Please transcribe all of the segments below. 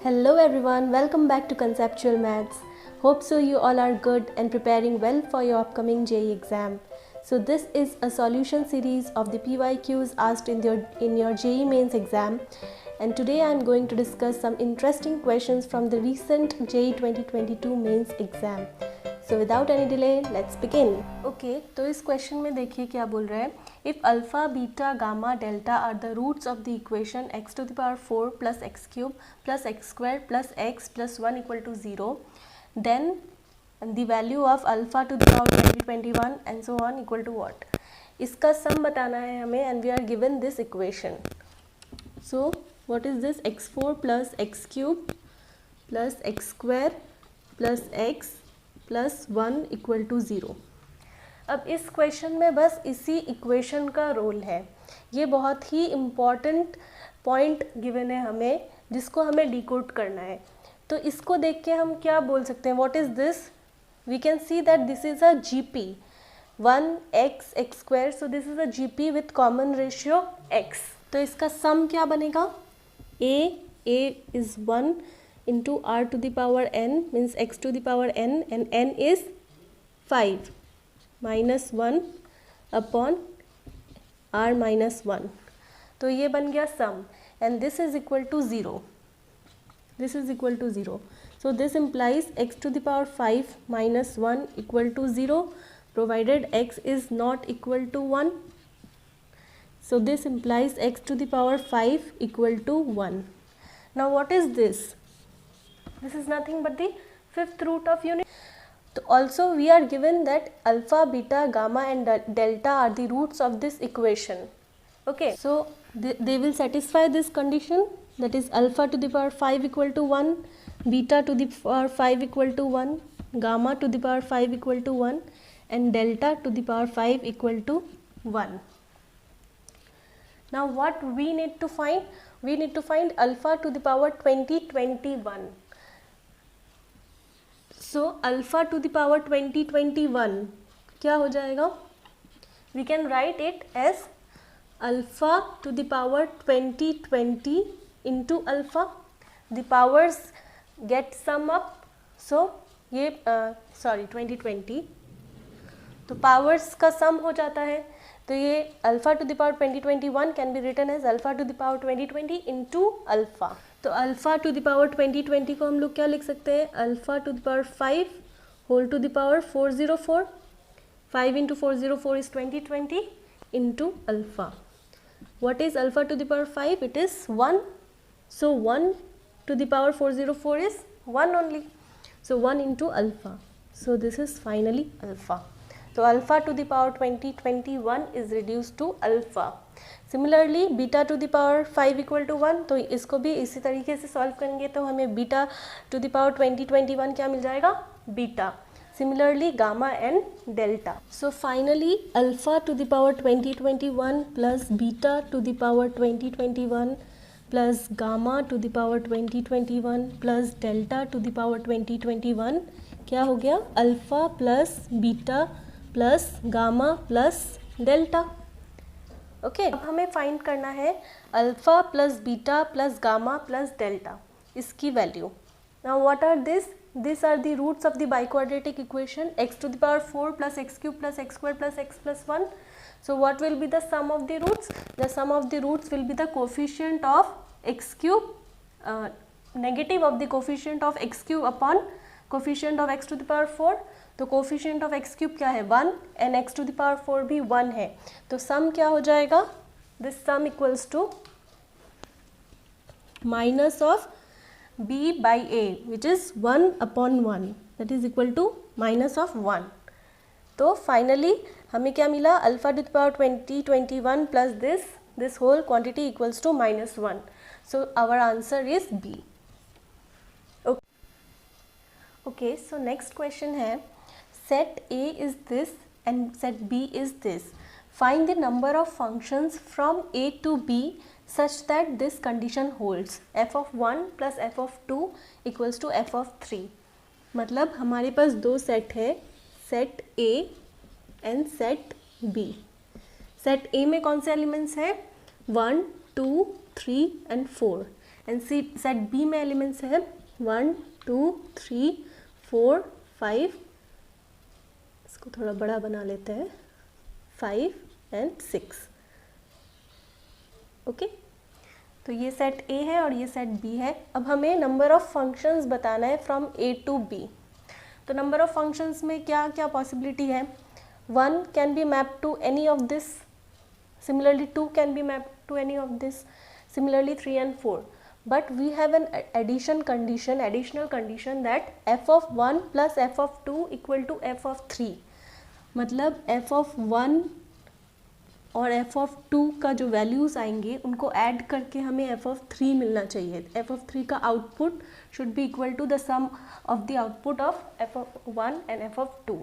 Hello everyone, welcome back to Conceptual Maths. Hope so you all are good and preparing well for your upcoming JEE exam. So this is a solution series of the PYQs asked in your JEE mains exam, and today I am going to discuss some interesting questions from the recent JEE 2022 mains exam. So without any delay, let's begin. Okay, तो इस question में देखिए क्या बोल रहा है. If alpha, beta, gamma, delta are the roots of the equation x to the power 4 plus x cube plus x square plus x plus 1 equal to 0, then the value of alpha to the power 2021 and so on equal to what? इसका सम बताना है हमें and we are given this equation. So what is this? x4 plus x cube plus x square plus x plus 1 equal to 0. अब इस question में बस इसी equation का रोल है. ये बहुत ही इम्पॉर्टेंट पॉइंट गिवन है हमें, जिसको हमें डिकोड करना है. तो इसको देख के हम क्या बोल सकते हैं? What is this? We can see that this is a GP 1x x square. So this is a GP with common ratio x. तो इसका सम क्या बनेगा? a इज़ 1 into r to the power n means x to the power n and n is 5 minus 1 upon r minus 1. तो ये बन गया सम and this is equal to 0. This is equal to 0. So this implies x to the power 5 minus 1 equal to 0 provided x is not equal to 1. So this implies x to the power 5 equal to 1. Now what is this? This is nothing but the fifth root of unit. So also we are given that alpha, beta, gamma and delta are the roots of this equation. Okay, so they will satisfy this condition, that is alpha to the power 5 equal to 1, beta to the power 5 equal to 1, gamma to the power 5 equal to 1 and delta to the power 5 equal to 1. Now what we need to find? We need to find alpha to the power 2021. So alpha to the power 2021 क्या हो जाएगा? We can write it as alpha to the power 2020 into alpha. The powers get sum up. So ये 2020 तो powers का sum हो जाता है. तो ये alpha to the power 2021 can be written as alpha to the power 2020 into alpha. तो alpha to the power 2020 को हम लोग क्या लिख सकते हैं? Alpha to the power 5 whole to the power 404. 5 into 404 is 2020 into alpha. What is alpha to the power 5? It is 1. So 1 to the power 404 is 1 only. So 1 into alpha. So this is finally alpha. तो alpha to the power 2021 is reduce to alpha. Similarly beta to the power 5 equal to 1, तो इसको भी इसी तरीके से solve करेंगे तो हमें बीटा टू द पावर 2021 क्या मिल जाएगा? Beta. Similarly gamma and delta. So finally alpha to the power 2021 plus beta to the power 2021 plus gamma to the power 2021 plus delta to the power 2021 क्या हो गया? Alpha plus beta plus gamma plus delta. Okay, अब हमें find करना है alpha plus beta plus gamma plus delta, इसकी value. Now what are this? This are the roots of the biquadratic equation x to the power 4 plus x cube plus x square plus x plus 1. So what will be the sum of the roots? The sum of the roots will be the coefficient of x cube, negative of the coefficient of x cube upon coefficient of x to the power 4. तो coefficient of x cube क्या है? 1 and x to the power 4 भी 1 है. तो सम क्या हो जाएगा? This sum equals to minus of b by a which is 1 upon 1, that is equal to minus of 1. तो फाइनली हमें क्या मिला? Alpha to the power 2021 plus this whole quantity equals to minus 1. So our answer is b. Okay, so next question है set A is this and set B is this. Find the number of functions from A to B such that this condition holds. f of 1 plus f of 2 equals to f of 3. मतलब हमारे पास दो set है, set A and set B. Set A में कौन से elements है? 1, 2, 3 and 4 and set B में elements है 1 2 3 4 5, इसको थोड़ा बड़ा बना लेते हैं, 5 एंड 6। ओके, तो ये सेट ए है और ये सेट बी है। अब हमें नंबर ऑफ फंक्शंस बताना है फ्रॉम ए टू बी। तो नंबर ऑफ फंक्शंस में क्या क्या पॉसिबिलिटी है? 1 can be map to any of this, similarly 2 can be map to any of this, similarly 3 and 4, but we have an additional condition that f of 1 plus f of 2 equal to f of 3। मतलब f of 1 और f of 2 का जो values आएंगे उनको add करके हमें f of 3 मिलना चाहिए। f of 3 का output should be equal to the sum of the output of f of 1 and f of 2।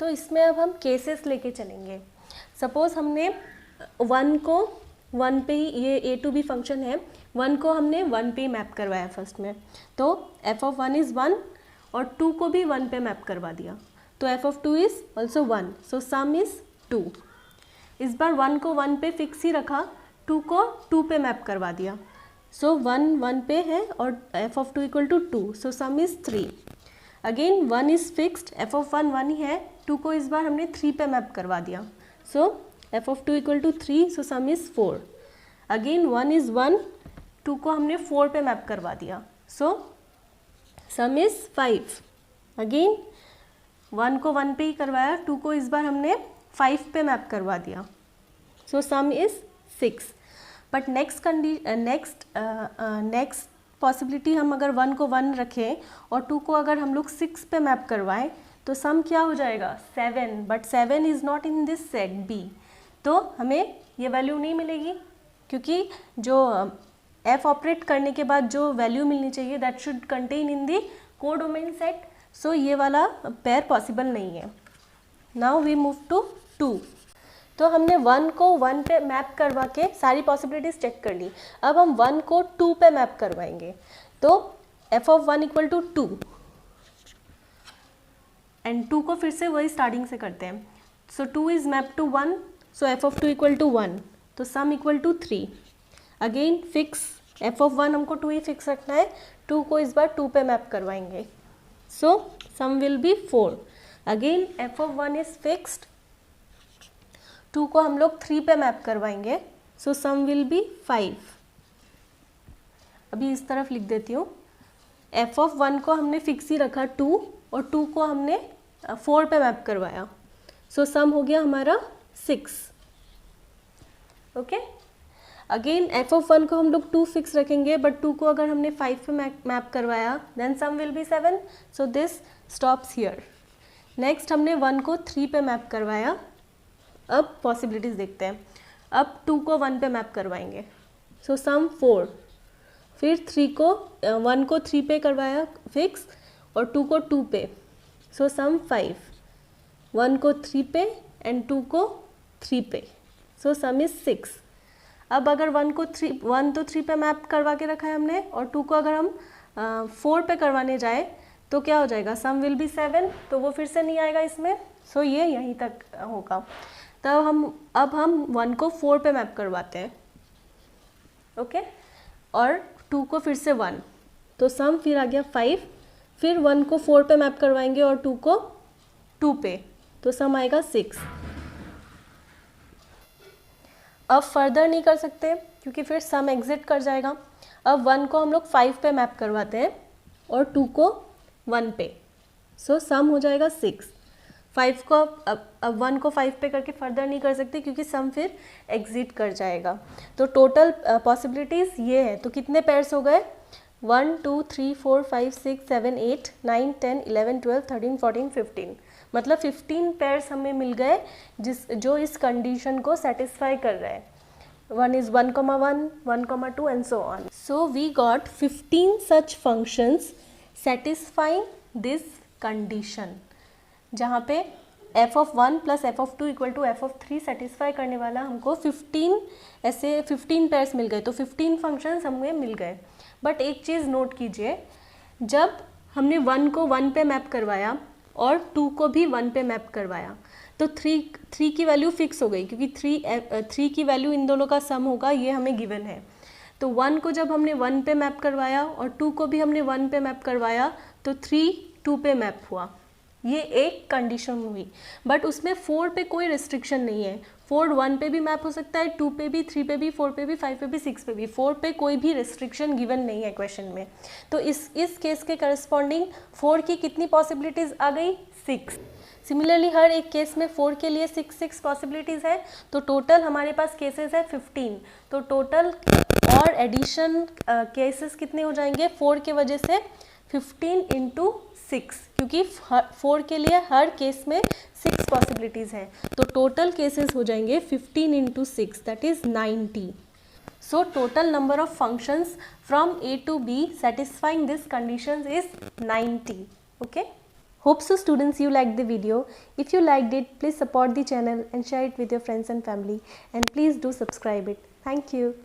तो इसमें अब हम केसेस लेके चलेंगे। सपोज हमने 1 को 1 पे ही, ये a टू b फंक्शन है, 1 को हमने 1 पे ही मैप करवाया फर्स्ट में, तो f of 1 इज़ 1 और 2 को भी 1 पे मैप करवा दिया, तो f of 2 is also 1, so sum is 2। इस बार 1 को 1 पे फिक्स ही रखा, 2 को 2 पे मैप करवा दिया, सो 1 1 पे है और f of 2 equal to 2, so sum is 3। Again 1 is fixed, f of 1 1 ही है, 2 को इस बार हमने 3 पे मैप करवा दिया, so f of 2 equal to 3, so sum is 4। Again 1 is 1, 2 को हमने 4 पे मैप करवा दिया, सो सम इज़ 5। अगेन 1 को 1 पे ही करवाया, 2 को इस बार हमने 5 पे मैप करवा दिया, so sum is 6। But next possibility, हम अगर 1 को 1 रखें और 2 को अगर हम लोग 6 पे मैप करवाएं तो सम क्या हो जाएगा? 7, but 7 is not in this set B, तो हमें ये वैल्यू नहीं मिलेगी, क्योंकि जो f ऑपरेट करने के बाद जो वैल्यू मिलनी चाहिए that should contain in the codomain set, so ये वाला पेयर पॉसिबल नहीं है। Now we move to 2। तो हमने 1 को 1 पे मैप करवा के सारी पॉसिबिलिटीज चेक कर ली। अब हम 1 को 2 पे मैप करवाएंगे, तो f of 1 equal to 2 and 2 को फिर से वही स्टार्टिंग से करते हैं, so 2 is map to 1, so f of 2 equal to 1, तो sum equal to 3। Again fix, f of 1 हमको 2 ही फिक्स रखना है, 2 को इस बार 2 पे मैप करवाएंगे, so sum will be 4। Again f of 1 is fixed, 2 को हम लोग 3 पे मैप करवाएंगे, सो सम विल बी 5। अभी इस तरफ लिख देती हूँ, f of 1 को हमने फिक्स ही रखा 2 और 2 को हमने 4 पे मैप करवाया, सो सम हो गया हमारा 6। ओके, अगेन f of 1 को हम लोग 2 फिक्स रखेंगे, बट 2 को अगर हमने 5 पे मैप करवाया then sum will be 7, so this stops here. Next हमने 1 को 3 पे मैप करवाया, अब पॉसिबिलिटीज़ देखते हैं। अब 2 को 1 पे मैप करवाएंगे, सो सम 4, फिर 1 को 3 पे करवाया फिक्स और 2 को 2 पे, सो सम 5, 1 को 3 पे एंड 2 को 3 पे, सो सम इज़ 6। अब अगर 1 तो 3 पे मैप करवा के रखा है हमने और 2 को अगर हम 4 पे करवाने जाए तो क्या हो जाएगा? सम विल बी 7, तो वो फिर से नहीं आएगा इसमें, सो ये यहीं तक होगा। तब अब हम 1 को 4 पे मैप करवाते हैं, ओके, और 2 को फिर से 1, तो सम फिर आ गया 5, फिर 1 को 4 पे मैप करवाएंगे और 2 को 2 पे, तो सम आएगा 6। अब फर्दर नहीं कर सकते क्योंकि फिर सम एग्जिट कर जाएगा। अब 1 को हम लोग 5 पे मैप करवाते हैं और 2 को 1 पे, सो सम हो जाएगा 6। 5 को अब 1 को 5 पे करके फर्दर नहीं कर सकते क्योंकि सम फिर एग्जिट कर जाएगा। तो टोटल पॉसिबिलिटीज़ ये है। तो कितने पेयर्स हो गए? 1 2 3 4 5 6 7 8 9 10 11 12 13 14 15, मतलब 15 पेयर्स हमें मिल गए जो इस कंडीशन को सेटिस्फाई कर रहे हैं। 1 is 1,1, 1,2 and so on. So we got 15 such functions satisfying this condition, जहाँ पे f of 1 plus f of 2 equal to f of 3 satisfy करने वाला हमको 15 ऐसे 15 पेयर्स मिल गए। तो 15 फंक्शंस हमें मिल गए। बट एक चीज़ नोट कीजिए, जब हमने 1 को 1 पे मैप करवाया और 2 को भी 1 पे मैप करवाया तो 3 की वैल्यू फिक्स हो गई क्योंकि 3 की वैल्यू इन दोनों का सम होगा, ये हमें गिवन है। तो 1 को जब हमने 1 पे मैप करवाया और 2 को भी हमने 1 पे मैप करवाया तो 3 2 पे मैप हुआ, ये एक कंडीशन हुई। बट उसमें 4 पे कोई रिस्ट्रिक्शन नहीं है, 4 1 पे भी मैप हो सकता है, 2 पे भी, 3 पे भी, 4 पे भी, 5 पे भी, 6 पे भी, 4 पे कोई भी रिस्ट्रिक्शन गिवन नहीं है क्वेश्चन में। तो इस केस के करस्पॉन्डिंग 4 की कितनी पॉसिबिलिटीज़ आ गई? 6। सिमिलरली हर एक केस में 4 के लिए 6 पॉसिबिलिटीज़ है, तो टोटल हमारे पास केसेस है 15। तो टोटल और एडिशन केसेस कितने हो जाएंगे 4 के वजह से? 15 इंटू 6, क्योंकि 4 के लिए हर केस में 6 पॉसिबिलिटीज़ हैं, तो टोटल केसेस हो जाएंगे 15 into 6, that is 90। So total number of functions from A to B satisfying this conditions is 90. Okay. Hope so students you liked the video. If you liked it, please support the channel and share it with your friends and family, and please do subscribe it. Thank you.